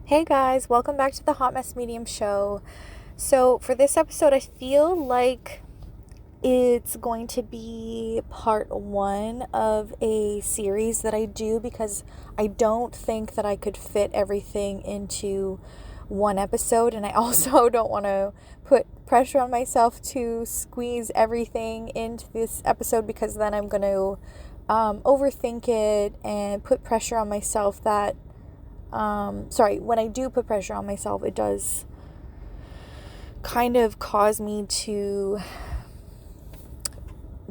Hey guys, welcome back to the Hot Mess Medium show. So, for this episode, I feel like it's going to be part one of a series that I do because I don't think that I could fit everything into one episode, and I also don't want to put pressure on myself to squeeze everything into this episode because then I'm going to overthink it and put pressure on myself that when I do put pressure on myself, it does kind of cause me to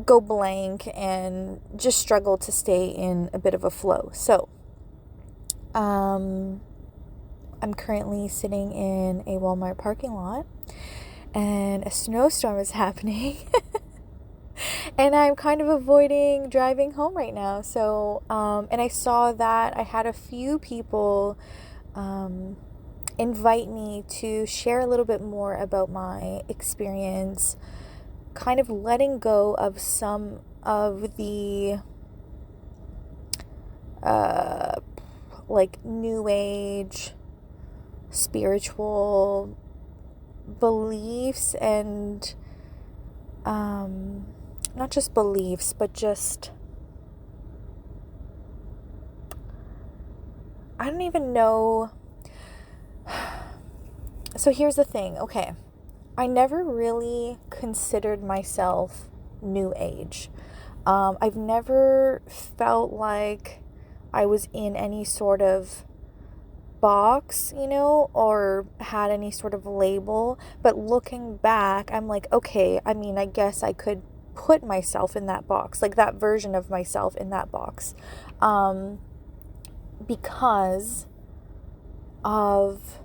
go blank and just struggle to stay in a bit of a flow. So, I'm currently sitting in a Walmart parking lot and a snowstorm is happening. And I'm kind of avoiding driving home right now. So, and I saw that I had a few people invite me to share a little bit more about my experience, kind of letting go of some of the new age spiritual beliefs and not just beliefs, but just, I don't even know. So here's the thing. Okay. I never really considered myself new age. I've never felt like I was in any sort of box, or had any sort of label. But looking back, I'm like, okay, I guess I could put myself in that box, like that version of myself in that box, because of,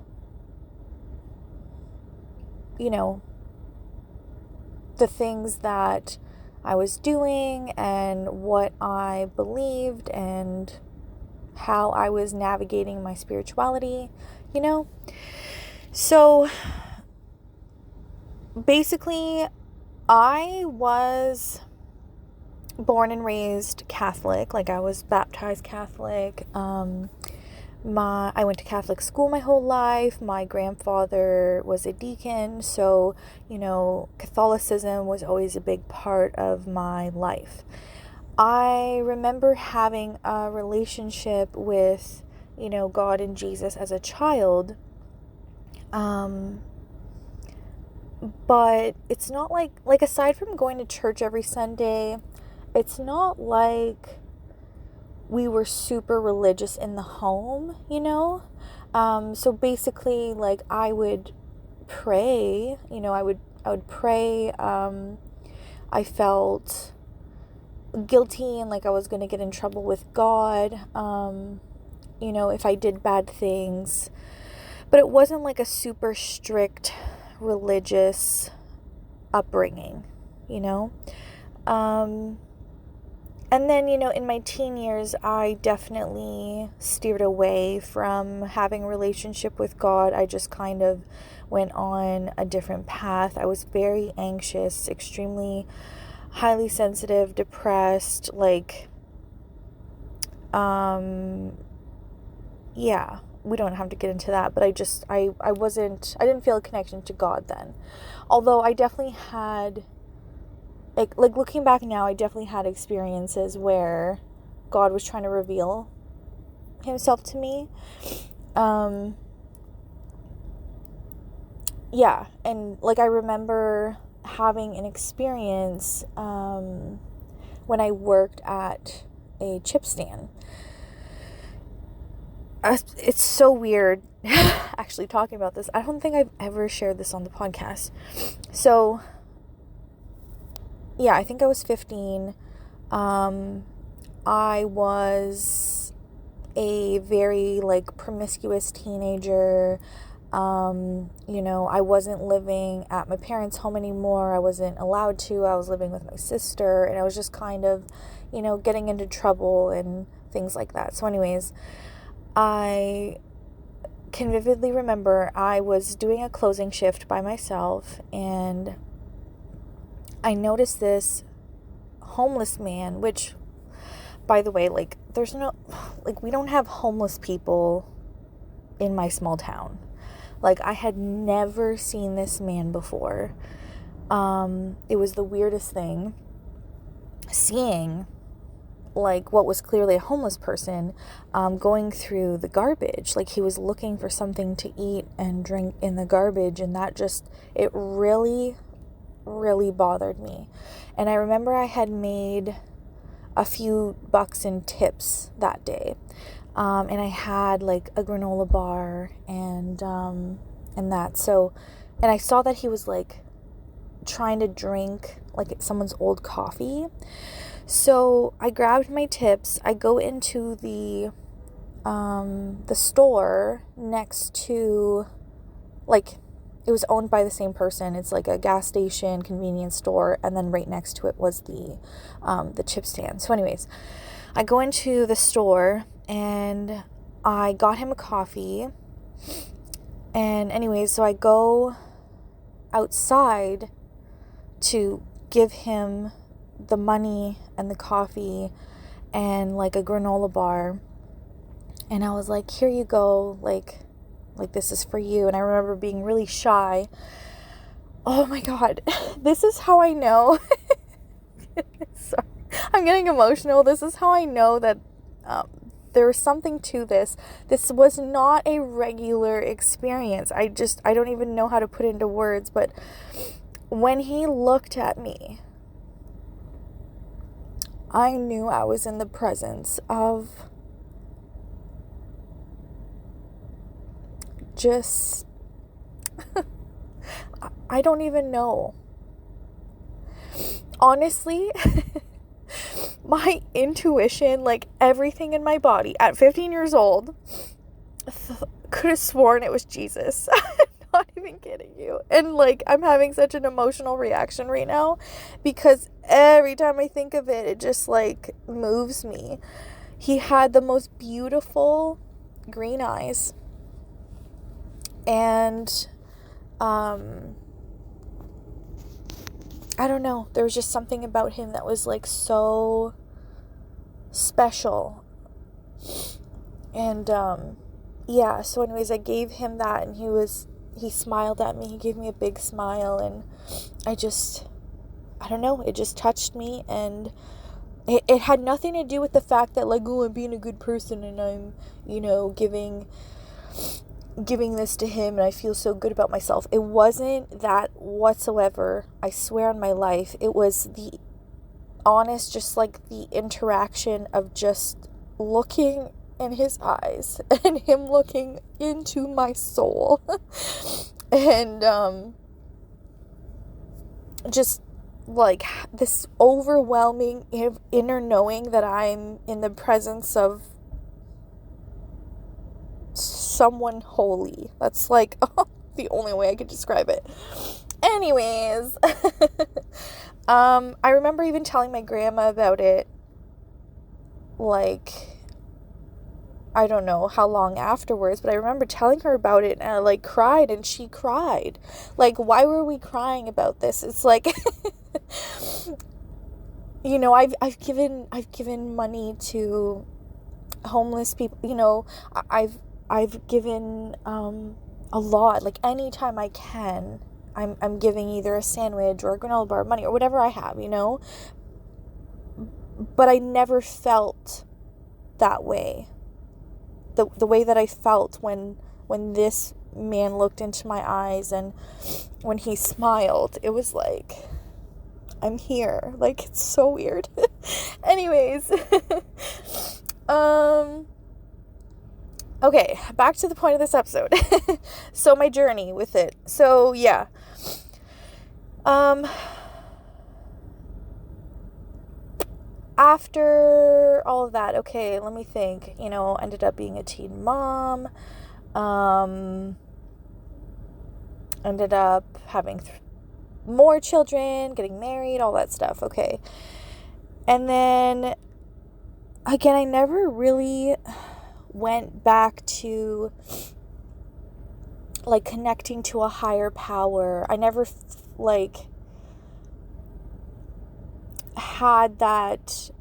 the things that I was doing and what I believed and how I was navigating my spirituality, So basically, I was born and raised Catholic. Like, I was baptized Catholic. I went to Catholic school my whole life. My grandfather was a deacon, so, Catholicism was always a big part of my life. I remember having a relationship with, God and Jesus as a child. But it's not like aside from going to church every Sunday, it's not like we were super religious in the home, So basically, like, I would pray, I would pray. I felt guilty and like I was going to get in trouble with God, if I did bad things. But it wasn't like a super strict religious upbringing, And then, in my teen years, I definitely steered away from having a relationship with God. I just kind of went on a different path. I was very anxious, extremely highly sensitive, depressed, yeah, we don't have to get into that, but I didn't feel a connection to God then. Although I definitely had, like looking back now, I definitely had experiences where God was trying to reveal himself to me. Yeah, and I remember having an experience when I worked at a chip stand. It's so weird actually talking about this. I don't think I've ever shared this on the podcast. So, yeah, I think I was 15. I was a very promiscuous teenager. I wasn't living at my parents' home anymore. I wasn't allowed to. I was living with my sister, and I was just kind of, getting into trouble and things like that. So anyways, I can vividly remember I was doing a closing shift by myself, and I noticed this homeless man, which, by the way, there's no, we don't have homeless people in my small town. Like, I had never seen this man before. It was the weirdest thing seeing, like, what was clearly a homeless person going through the garbage. Like, he was looking for something to eat and drink in the garbage, and that just, it really, really bothered me. And I remember I had made a few bucks in tips that day. And I had like a granola bar and that. So, and I saw that he was like trying to drink like someone's old coffee. So I grabbed my tips. I go into the store next to, like, it was owned by the same person. It's like a gas station, convenience store, and then right next to it was the chip stand. So anyways, I go into the store and I got him a coffee. And anyways, so I go outside to give him the money and the coffee and like a granola bar. And I was like, here you go, like this is for you. And I remember being really shy. Oh my God, this is how I know. Sorry, I'm getting emotional. This is how I know that there was something to this. This was not a regular experience. I don't even know how to put into words, but when he looked at me, I knew I was in the presence of just, I don't even know. Honestly, my intuition, like everything in my body at 15 years old, could have sworn it was Jesus. I'm not even kidding you. And like, I'm having such an emotional reaction right now because every time I think of it, it just like moves me. He had the most beautiful green eyes. And, I don't know. There was just something about him that was like so special. And, yeah. So anyways, I gave him that and he smiled at me. He gave me a big smile and I don't know. It just touched me and it had nothing to do with the fact that like, oh, I'm being a good person and I'm, giving this to him and I feel so good about myself. It wasn't that whatsoever. I swear on my life. It was the honest, just like the interaction of just looking in his eyes and him looking into my soul. And just like this overwhelming inner knowing that I'm in the presence of someone holy. That's like the only way I could describe it. Anyways, I remember even telling my grandma about it, like, I don't know how long afterwards, but I remember telling her about it and I like cried and she cried. Like, why were we crying about this? It's like, I've given money to homeless people, I've given a lot. Like anytime I can, I'm giving either a sandwich or a granola bar, money or whatever I have, But I never felt that way. The way that I felt when this man looked into my eyes and when he smiled, it was like, I'm here. Like, it's so weird. Anyways, okay, back to the point of this episode. So my journey with it. So yeah. After all of that, okay, let me think. Ended up being a teen mom. Ended up having more children, getting married, all that stuff. Okay. And then again, I never really went back to like connecting to a higher power. I never had that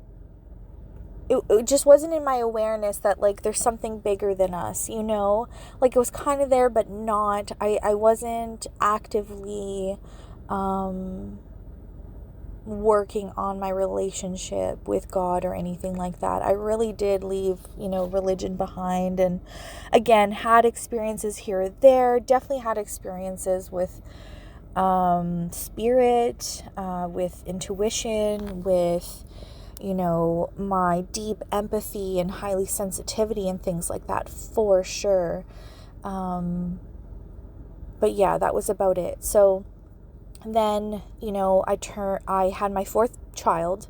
it just wasn't in my awareness that, like, there's something bigger than us, like, it was kind of there, but not. I wasn't actively working on my relationship with God or anything like that. I really did leave, religion behind, and again, had experiences here or there, definitely had experiences with spirit, with intuition, with, my deep empathy and highly sensitivity and things like that, for sure. But yeah, that was about it. So then, I had my fourth child,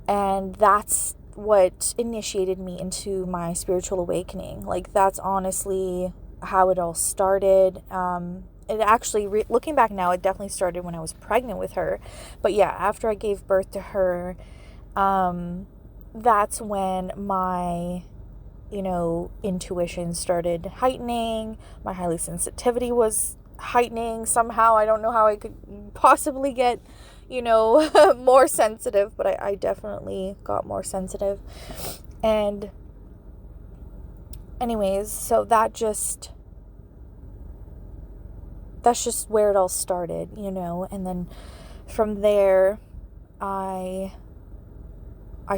and that's what initiated me into my spiritual awakening. Like, that's honestly how it all started. It actually, looking back now, it definitely started when I was pregnant with her. But yeah, after I gave birth to her, that's when my, intuition started heightening. My highly sensitivity was heightening somehow. I don't know how I could possibly get, more sensitive, but I definitely got more sensitive. And anyways, so that's just where it all started, and then from there, I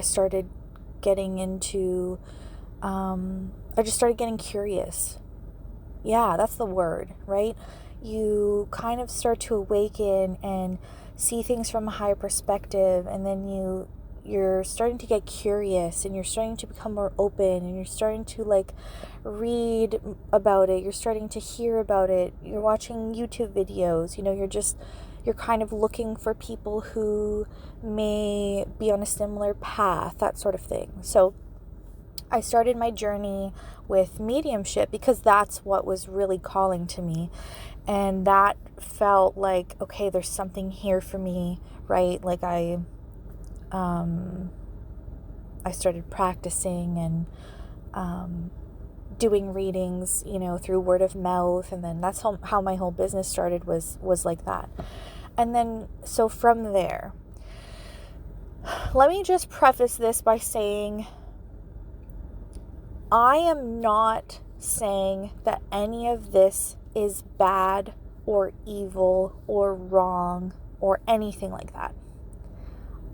started getting into, I just started getting curious. Yeah, that's the word, right? You kind of start to awaken and see things from a higher perspective, and then you're starting to get curious, and you're starting to become more open, and you're starting to, like, read about it, you're starting to hear about it, you're watching YouTube videos, you're kind of looking for people who may be on a similar path, that sort of thing. So I started my journey with mediumship because that's what was really calling to me. And that felt like, okay, there's something here for me, right? Like, I started practicing and doing readings, through word of mouth. And then that's how my whole business started, was like that. And then, so from there, let me just preface this by saying, I am not saying that any of this is bad or evil or wrong or anything like that.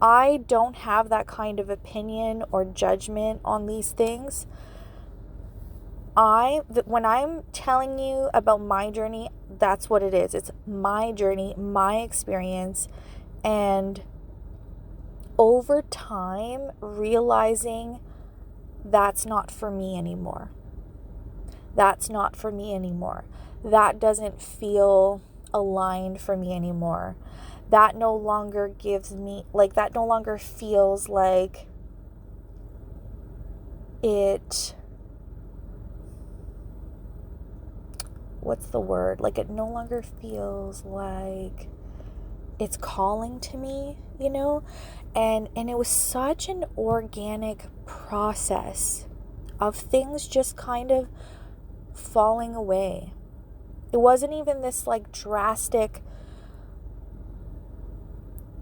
I don't have that kind of opinion or judgment on these things. When I'm telling you about my journey, that's what it is. It's my journey, my experience, and over time, realizing that's not for me anymore. That's not for me anymore. That doesn't feel aligned for me anymore. That no longer gives me, like, that no longer feels like it, what's the word? Like, it no longer feels like it's calling to me, And it was such an organic process of things just kind of falling away. It wasn't even this, like, drastic,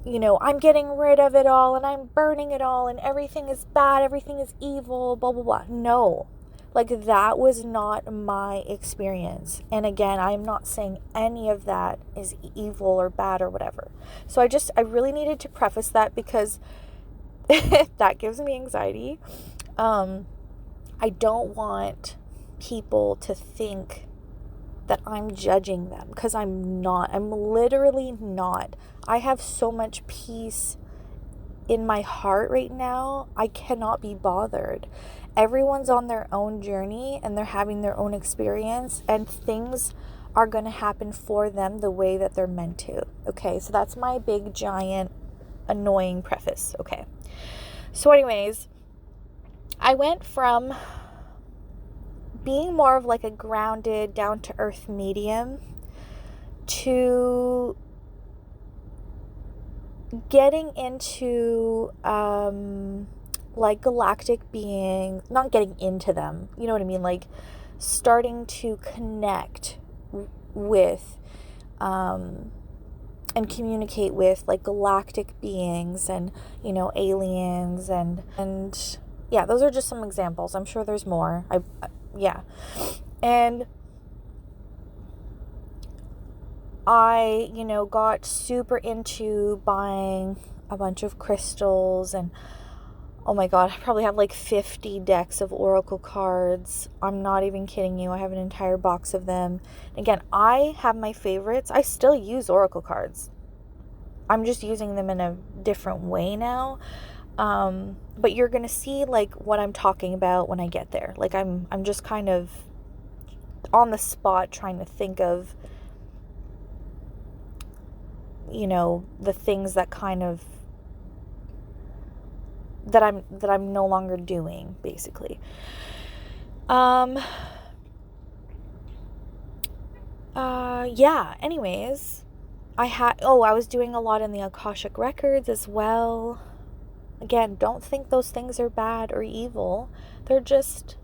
I'm getting rid of it all and I'm burning it all and everything is bad, everything is evil, blah, blah, blah. No, like, that was not my experience. And again, I'm not saying any of that is evil or bad or whatever. So I really needed to preface that because that gives me anxiety. I don't want people to think that I'm judging them, because I'm not. I'm literally not. I have so much peace in my heart right now. I cannot be bothered. Everyone's on their own journey and they're having their own experience, and things are going to happen for them the way that they're meant to. Okay, so that's my big, giant, annoying preface. Okay, so anyways, I went from being more of like a grounded, down-to-earth medium to getting into like galactic beings, not getting into them, you know what I mean, like starting to connect with and communicate with like galactic beings and aliens and Yeah, those are just some examples. I'm sure there's more. Yeah. And I, got super into buying a bunch of crystals, and oh my God, I probably have like 50 decks of oracle cards. I'm not even kidding you. I have an entire box of them. Again, I have my favorites. I still use oracle cards. I'm just using them in a different way now. But you're going to see like what I'm talking about when I get there. Like I'm just kind of on the spot trying to think of, the things that kind of that I'm no longer doing, basically. Yeah, anyways, I was doing a lot in the Akashic records as well. Again, don't think those things are bad or evil. They're just,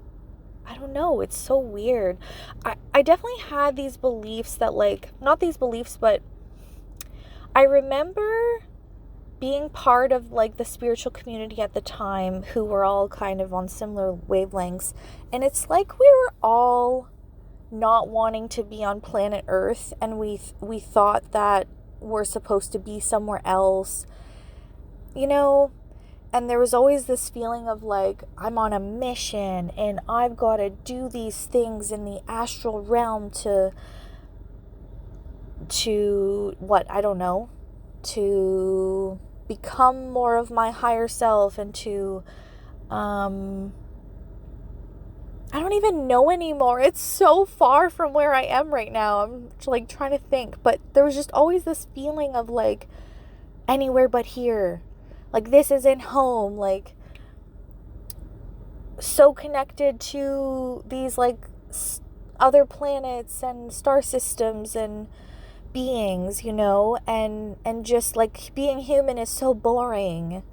I don't know, it's so weird. I definitely had these beliefs that, like, not these beliefs, but I remember being part of like the spiritual community at the time who were all kind of on similar wavelengths, and it's like we were all not wanting to be on planet Earth, and we thought that we're supposed to be somewhere else, and there was always this feeling of like, I'm on a mission and I've got to do these things in the astral realm to what, I don't know, to become more of my higher self, and to I don't even know anymore. It's so far from where I am right now. I'm like trying to think, but there was just always this feeling of like anywhere but here. Like this isn't home, like so connected to these like other planets and star systems and beings, and just like being human is so boring.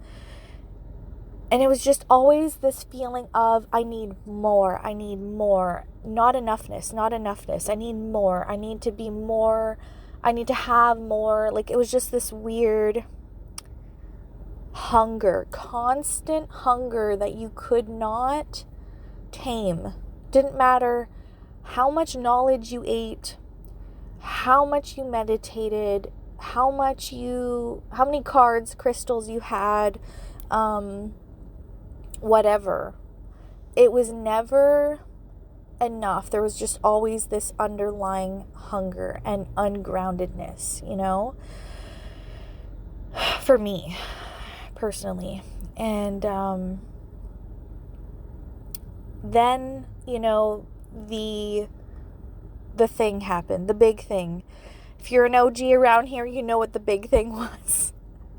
And it was just always this feeling of I need more, not enoughness, I need more, I need to be more, I need to have more. Like it was just this weird hunger, constant hunger that you could not tame. Didn't matter how much knowledge you ate, how much you meditated, how many cards, crystals you had, whatever. It was never enough. There was just always this underlying hunger and ungroundedness, for me personally. And then, the thing happened, the big thing. If you're an OG around here, you know what the big thing was.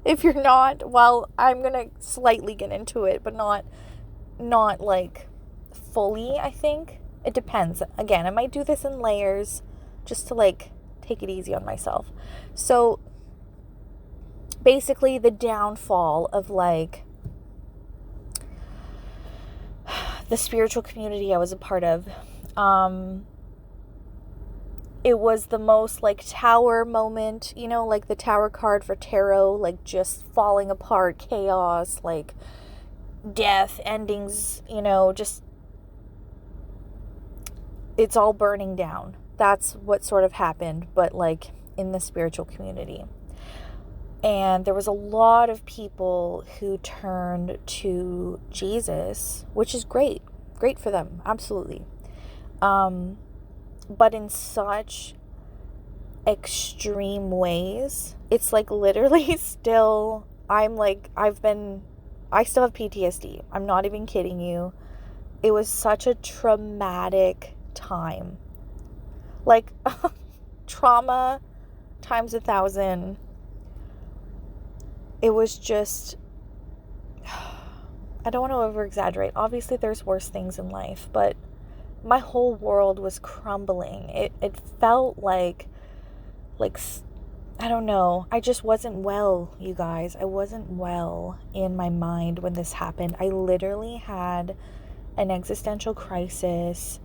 If you're not, well, I'm going to slightly get into it, but not like fully, I think. It depends. Again, I might do this in layers just to like take it easy on myself. So basically the downfall of like the spiritual community I was a part of, it was the most like tower moment, like the tower card for tarot, like just falling apart, chaos, like death, endings, just it's all burning down. That's what sort of happened, but like in the spiritual community. And there was a lot of people who turned to Jesus, which is great for them, absolutely. But in such extreme ways. It's like literally still, I still have PTSD. I'm not even kidding you. It was such a traumatic time. Like, trauma times 1,000. It was just, I don't want to over exaggerate. Obviously there's worse things in life, but my whole world was crumbling. It felt like, I don't know. I just wasn't well, you guys. I wasn't well in my mind when this happened. I literally had an existential crisis,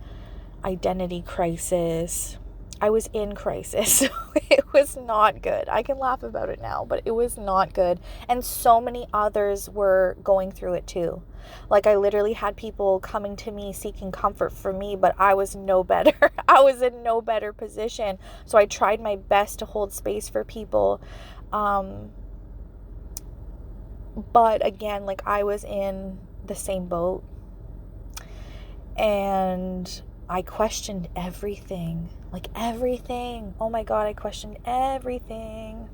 identity crisis. I was in crisis. It was not good. I can laugh about it now, but it was not good. And so many others were going through it too. Like, I literally had people coming to me seeking comfort from me, but I was no better. I was in no better position. So I tried my best to hold space for people. But again, like, I was in the same boat. And I questioned everything. Like, everything. Oh my God, I questioned everything.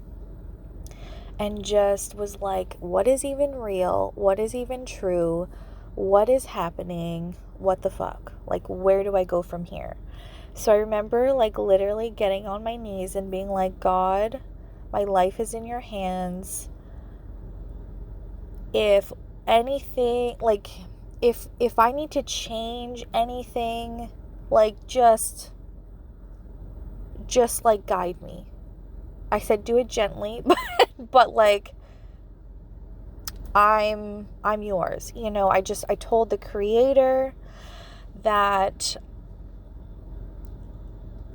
And just was like, what is even real? What is even true? What is happening? What the fuck? Like, where do I go from here? So I remember, like, literally getting on my knees and being like, God, my life is in your hands. If anything, like, if I need to change anything, like, just like, guide me. I said, do it gently, but like, I'm yours. You know, I told the Creator that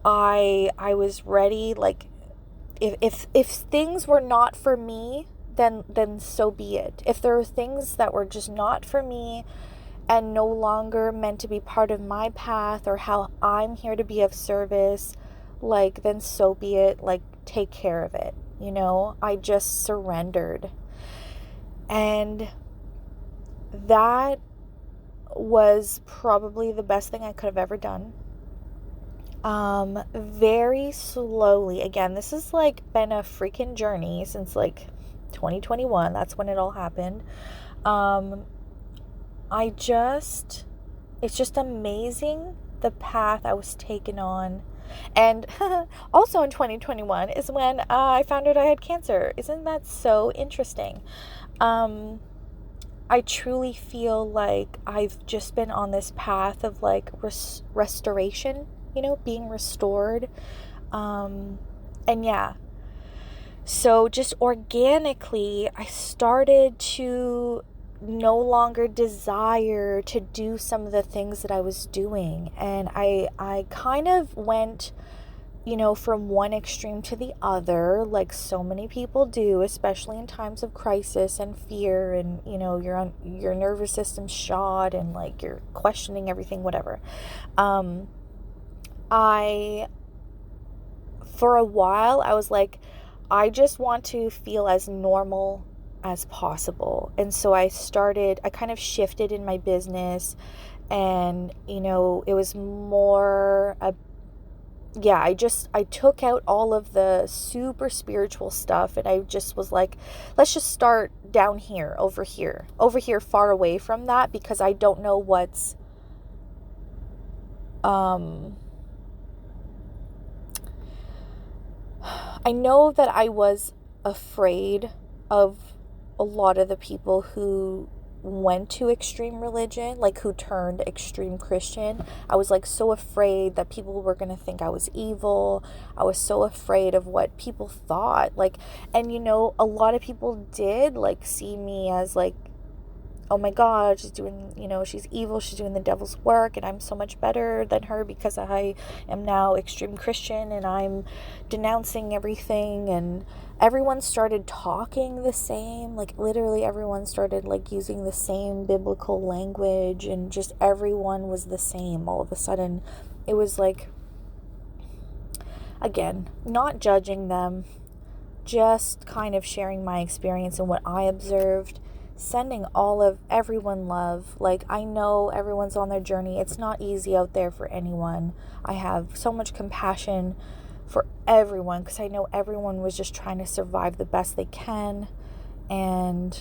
I was ready. Like, if things were not for me, then so be it. If there are things that were just not for me and no longer meant to be part of my path or how I'm here to be of service, like, then so be it. Like, take care of it. You know, I just surrendered. And that was probably the best thing I could have ever done. Very slowly, again, this has like been a freaking journey since like 2021. That's when it all happened. It's just amazing the path I was taken on. And also in 2021 is when I found out I had cancer. Isn't that so interesting? I truly feel like I've just been on this path of like restoration, you know, being restored. And yeah, so just organically, I started to no longer desire to do some of the things that I was doing. And I kind of went, you know, from one extreme to the other, like so many people do, especially in times of crisis and fear, and, you know, your nervous system's shot and like you're questioning everything, whatever. For a while, I was like, I just want to feel as normal as possible. And so I kind of shifted in my business, and, you know, it was more I took out all of the super spiritual stuff, and I just was like, let's just start down here, over here, far away from that, because I don't know what's, I know that I was afraid of a lot of the people who went to extreme religion, like who turned extreme Christian. I was like so afraid that people were going to think I was evil. I was so afraid of what people thought. Like, and you know, a lot of people did like see me as like, oh my God, she's doing, you know, she's evil, she's doing the devil's work, and I'm so much better than her because I am now extreme Christian and I'm denouncing everything. And everyone started talking the same, like literally everyone started like using the same biblical language, and just everyone was the same all of a sudden. It was like, again, not judging them, just kind of sharing my experience and what I observed, sending all of everyone love. Like, I know everyone's on their journey. It's not easy out there for anyone. I have so much compassion for everyone because I know everyone was just trying to survive the best they can. And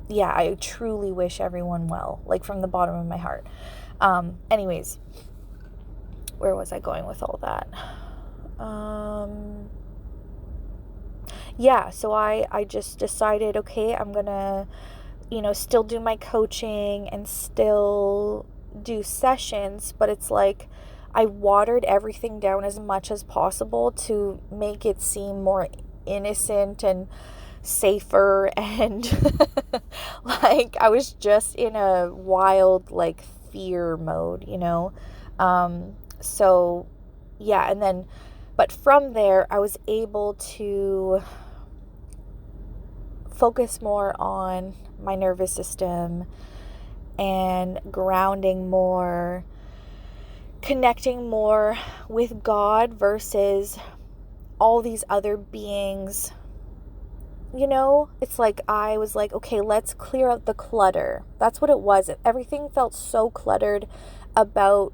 I truly wish everyone well, like from the bottom of my heart. Anyways, where was I going with all that? So I just decided, okay, I'm gonna, you know, still do my coaching and still do sessions, but it's like I watered everything down as much as possible to make it seem more innocent and safer, and like I was just in a wild like fear mode, you know. And then, but from there I was able to focus more on my nervous system and grounding more, connecting more with God versus all these other beings. You know, it's like I was like, okay, let's clear out the clutter. That's what it was. Everything felt so cluttered about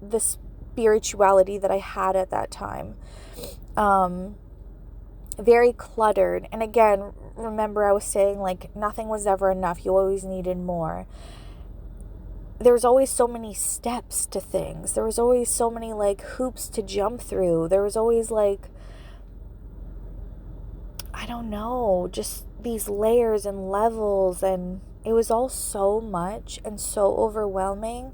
the spirituality that I had at that time. Very cluttered. And again, remember I was saying like nothing was ever enough. You always needed more. There was always so many steps to things. There was always so many like hoops to jump through. There was always like, I don't know, just these layers and levels, and it was all so much and so overwhelming.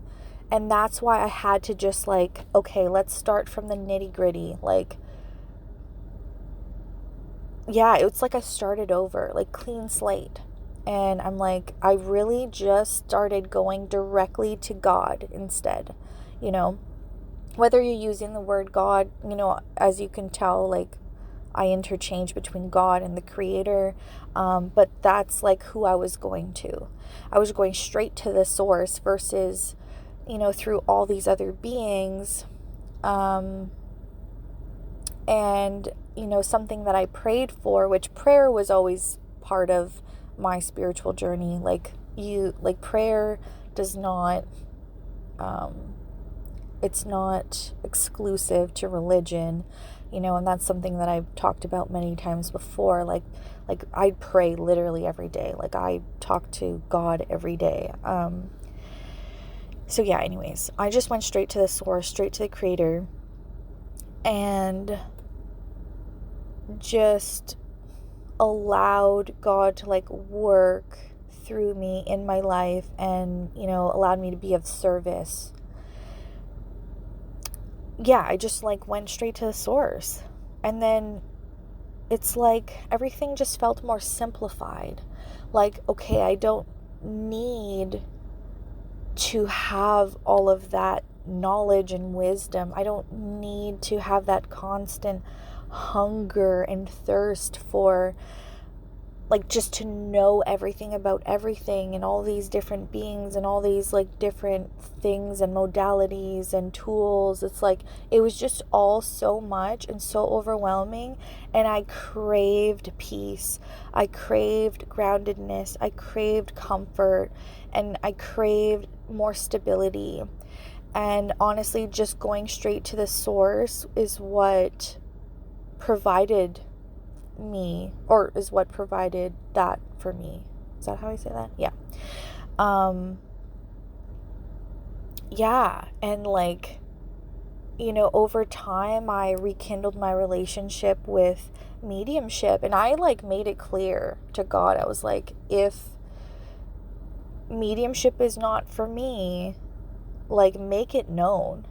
And that's why I had to just like, okay, let's start from the nitty-gritty. Like, yeah, it's like I started over, like clean slate. And I'm like, I really just started going directly to God instead, you know, whether you're using the word God, you know, as you can tell, like I interchange between God and the Creator, but that's like who I was going to. I was going straight to the source versus, you know, through all these other beings. And, you know, something that I prayed for, which prayer was always part of my spiritual journey. Like prayer does not, it's not exclusive to religion, you know, and that's something that I've talked about many times before. Like I pray literally every day. Like I talk to God every day. So yeah, anyways, I just went straight to the source, straight to the Creator, and just allowed God to like work through me in my life, and, you know, allowed me to be of service. Yeah, I just like went straight to the source. And then it's like everything just felt more simplified. Like, okay, I don't need to have all of that knowledge and wisdom. I don't need to have that constant hunger and thirst for like just to know everything about everything and all these different beings and all these like different things and modalities and tools. It's like it was just all so much and so overwhelming, and I craved peace. I craved groundedness. I craved comfort, and I craved more stability. And honestly, just going straight to the source is what provided me, or is what provided that for me. Is that how I say that? Yeah. Yeah, and like, you know, over time I rekindled my relationship with mediumship, and I like made it clear to God. I was like, if mediumship is not for me, like make it known.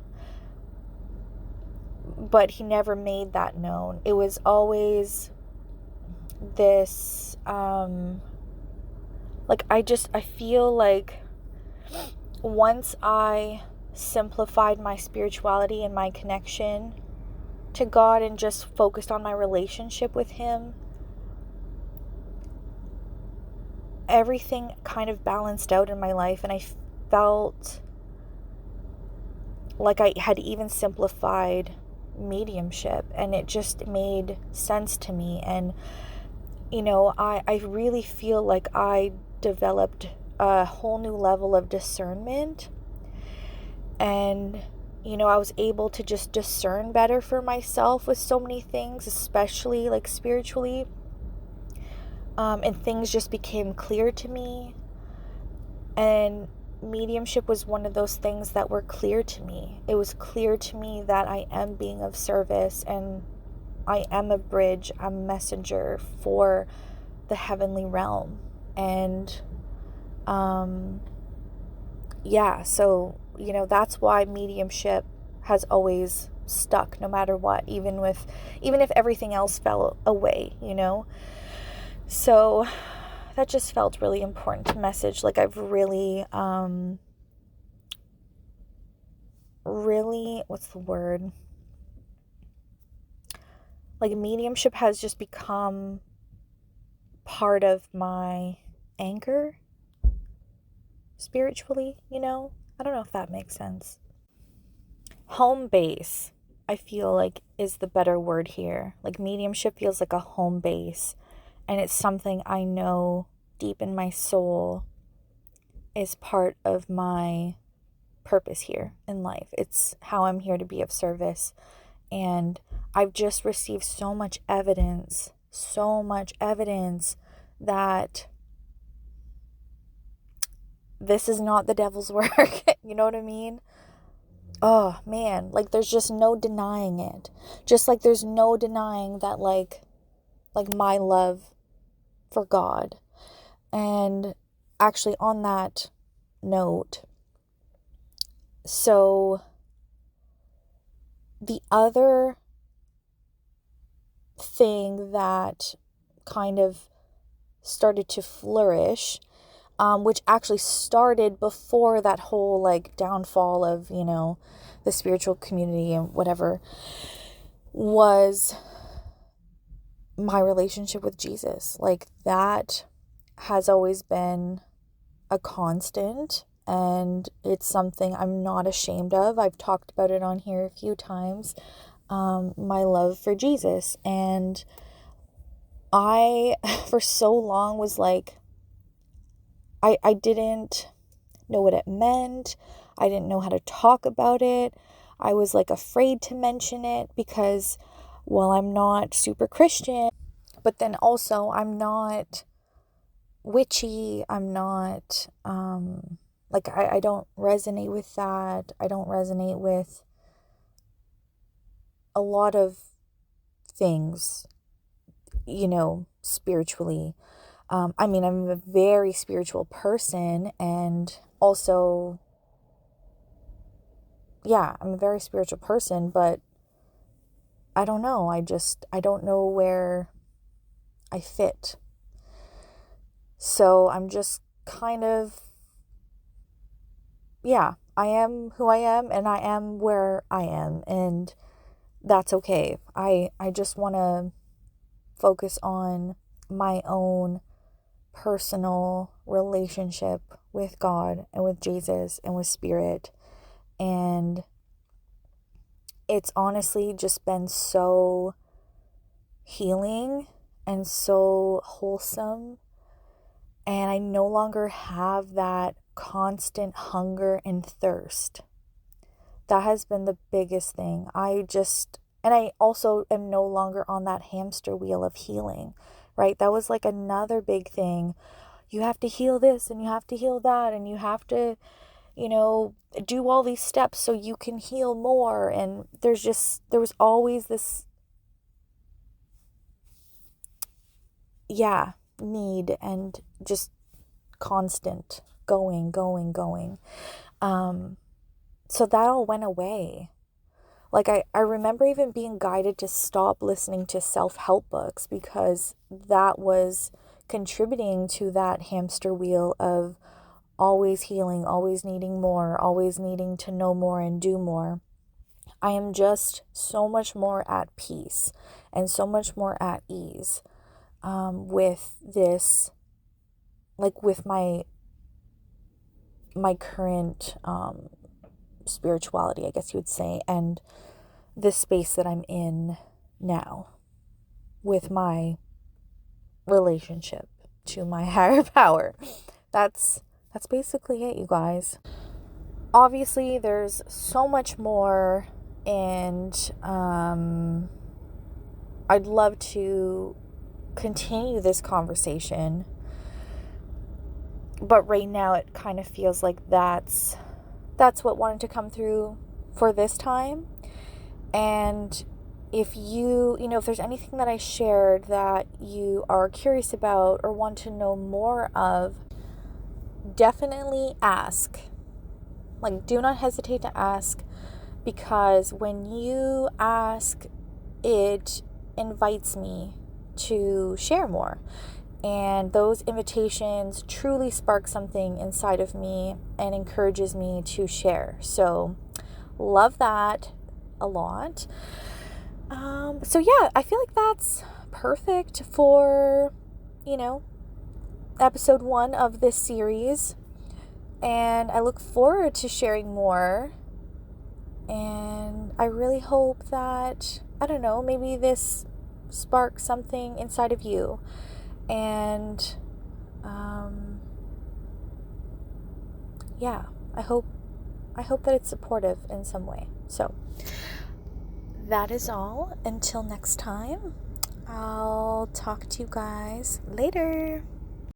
But he never made that known. It was always this like I feel like once I simplified my spirituality and my connection to God and just focused on my relationship with him, everything kind of balanced out in my life, and I felt like I had even simplified mediumship, and it just made sense to me. And you know, I really feel like I developed a whole new level of discernment, and you know, I was able to just discern better for myself with so many things, especially like spiritually, and things just became clear to me. And mediumship was one of those things that were clear to me. It was clear to me that I am being of service, and I am a bridge, a messenger for the heavenly realm. And yeah, so you know, that's why mediumship has always stuck no matter what, even if everything else fell away, you know. So that just felt really important to message. Like I've really what's the word, like mediumship has just become part of my anchor spiritually, I don't know if that makes sense. Home base, I feel like, is the better word here. Like, mediumship feels like a home base, and it's something I know deep in my soul is part of my purpose here in life. It's how I'm here to be of service. And I've just received so much evidence that this is not the devil's work. You know what I mean? Oh man, like there's just no denying it. Just like there's no denying that like my love for God. And actually on that note, so the other thing that kind of started to flourish, which actually started before that whole like downfall of, the spiritual community and whatever, was my relationship with Jesus. Like, that has always been a constant, and it's something I'm not ashamed of. I've talked about it on here a few times, my love for Jesus. And I, for so long, was like, I didn't know what it meant. I didn't know how to talk about it. I was like afraid to mention it because, well, I'm not super Christian, but then also I'm not witchy. I'm not, like, I don't resonate with that. I don't resonate with a lot of things, spiritually. I mean, I'm a very spiritual person, and also, yeah, I'm a very spiritual person, but I don't know. I don't know where I fit. So I'm just kind of, yeah, I am who I am, and I am where I am, and that's okay. I just want to focus on my own personal relationship with God and with Jesus and with Spirit. And it's honestly just been so healing and so wholesome. And I no longer have that constant hunger and thirst. That has been the biggest thing. And I also am no longer on that hamster wheel of healing, right? That was like another big thing. You have to heal this and you have to heal that, and you have to, do all these steps so you can heal more. And there was always this, need, and just constant going. So that all went away. Like, I remember even being guided to stop listening to self-help books because that was contributing to that hamster wheel of always healing, always needing more, always needing to know more and do more. I am just so much more at peace and so much more at ease with this, like with my current spirituality, I guess you would say, and the space that I'm in now with my relationship to my higher power. That's basically it, you guys. Obviously, there's so much more, and I'd love to continue this conversation, but right now it kind of feels like that's what wanted to come through for this time. And if if there's anything that I shared that you are curious about or want to know more of, definitely ask. Like, do not hesitate to ask, because when you ask, it invites me to share more. And those invitations truly spark something inside of me and encourages me to share. So, love that a lot. So yeah, I feel like that's perfect for episode 1 of this series. And I look forward to sharing more. And I really hope that, I don't know, maybe this sparks something inside of you. And, yeah, I hope that it's supportive in some way. So, that is all. Until next time, I'll talk to you guys later.